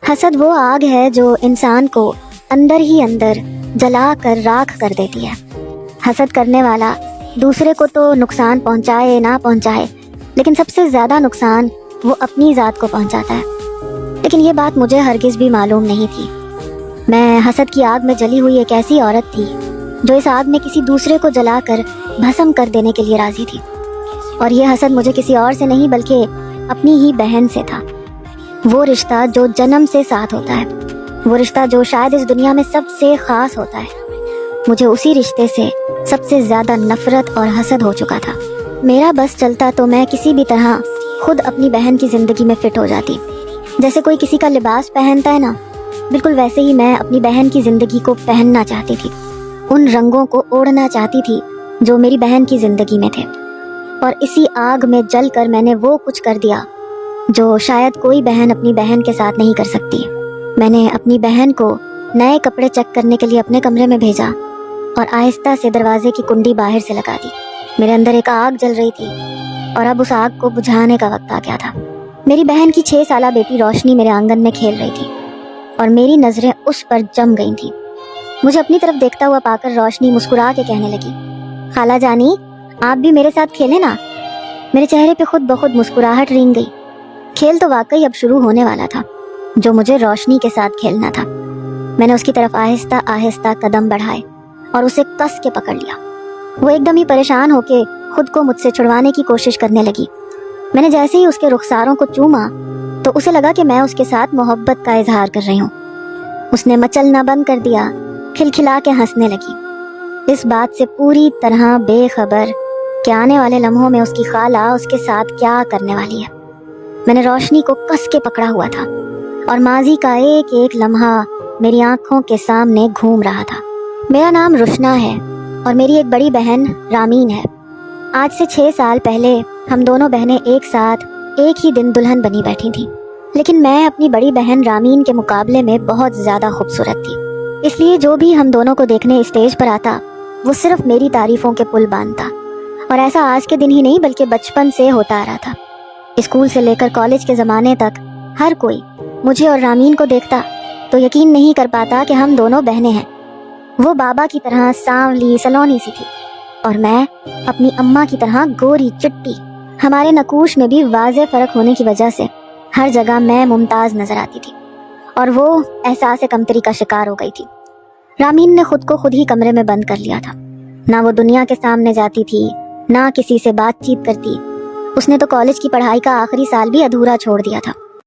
حسد وہ آگ ہے جو انسان کو اندر ہی اندر جلا کر راکھ کر دیتی ہے۔ حسد کرنے والا دوسرے کو تو نقصان پہنچائے نہ پہنچائے، لیکن سب سے زیادہ نقصان وہ اپنی ذات کو پہنچاتا ہے۔ لیکن یہ بات مجھے ہرگز بھی معلوم نہیں تھی۔ میں حسد کی آگ میں جلی ہوئی ایک ایسی عورت تھی جو اس آگ میں کسی دوسرے کو جلا کر بھسم کر دینے کے لیے راضی تھی، اور یہ حسد مجھے کسی اور سے نہیں بلکہ اپنی ہی بہن سے تھا۔ وہ رشتہ جو جنم سے ساتھ ہوتا ہے، وہ رشتہ جو شاید اس دنیا میں سب سے خاص ہوتا ہے، مجھے اسی رشتے سے سب سے زیادہ نفرت اور حسد ہو چکا تھا۔ میرا بس چلتا تو میں کسی بھی طرح خود اپنی بہن کی زندگی میں فٹ ہو جاتی۔ جیسے کوئی کسی کا لباس پہنتا ہے نا، بالکل ویسے ہی میں اپنی بہن کی زندگی کو پہننا چاہتی تھی، ان رنگوں کو اوڑھنا چاہتی تھی جو میری بہن کی زندگی میں تھے۔ اور اسی آگ میں جل کر میں نے وہ کچھ کر دیا جو شاید کوئی بہن اپنی بہن کے ساتھ نہیں کر سکتی۔ میں نے اپنی بہن کو نئے کپڑے چیک کرنے کے لیے اپنے کمرے میں بھیجا اور آہستہ سے دروازے کی کنڈی باہر سے لگا دی۔ میرے اندر ایک آگ جل رہی تھی اور اب اس آگ کو بجھانے کا وقت آ گیا تھا۔ میری بہن کی 6 سالہ بیٹی روشنی میرے آنگن میں کھیل رہی تھی اور میری نظریں اس پر جم گئی تھیں۔ مجھے اپنی طرف دیکھتا ہوا پا کر روشنی مسکرا کے کہنے لگی، خالہ جانی آپ بھی میرے ساتھ کھیلیں نا۔ میرے چہرے پہ خود بخود مسکراہٹ رنگ گئی۔ کھیل تو واقعی اب شروع ہونے والا تھا جو مجھے روشنی کے ساتھ کھیلنا تھا۔ میں نے اس کی طرف آہستہ آہستہ قدم بڑھائے اور اسے کس کے پکڑ لیا۔ وہ ایک دم ہی پریشان ہو کے خود کو مجھ سے چھڑوانے کی کوشش کرنے لگی۔ میں نے جیسے ہی اس کے رخساروں کو چوما تو اسے لگا کہ میں اس کے ساتھ محبت کا اظہار کر رہی ہوں۔ اس نے مچلنا بند کر دیا، کھلکھلا کے ہنسنے لگی، اس بات سے پوری طرح بے خبر کہ آنے والے لمحوں میں اس کی خالہ اس کے ساتھ کیا کرنے والی ہے۔ میں نے روشنی کو کس کے پکڑا ہوا تھا اور ماضی کا ایک ایک لمحہ میری آنکھوں کے سامنے گھوم رہا تھا۔ میرا نام روشنا ہے اور میری ایک بڑی بہن رامین ہے۔ آج سے 6 سال پہلے ہم دونوں بہنیں ایک ساتھ ایک ہی دن دلہن بنی بیٹھی تھیں، لیکن میں اپنی بڑی بہن رامین کے مقابلے میں بہت زیادہ خوبصورت تھی، اس لیے جو بھی ہم دونوں کو دیکھنے اسٹیج پر آتا وہ صرف میری تعریفوں کے پل باندھتا، اور ایسا آج کے دن ہی نہیں بلکہ بچپن سے ہوتا آ رہا تھا۔ اسکول سے لے کر کالج کے زمانے تک ہر کوئی مجھے اور رامین کو دیکھتا تو یقین نہیں کر پاتا کہ ہم دونوں بہنیں ہیں۔ وہ بابا کی طرح سانولی سلونی سی تھی اور میں اپنی اماں کی طرح گوری چٹی۔ ہمارے نقوش میں بھی واضح فرق ہونے کی وجہ سے ہر جگہ میں ممتاز نظر آتی تھی اور وہ احساس کمتری کا شکار ہو گئی تھی۔ رامین نے خود کو خود ہی کمرے میں بند کر لیا تھا، نہ وہ دنیا کے سامنے جاتی تھی نہ کسی سے بات چیت کرتی۔ اس نے تو کالج کی پڑھائی کا آخری سال بھی ادھورا چھوڑ دیا تھا۔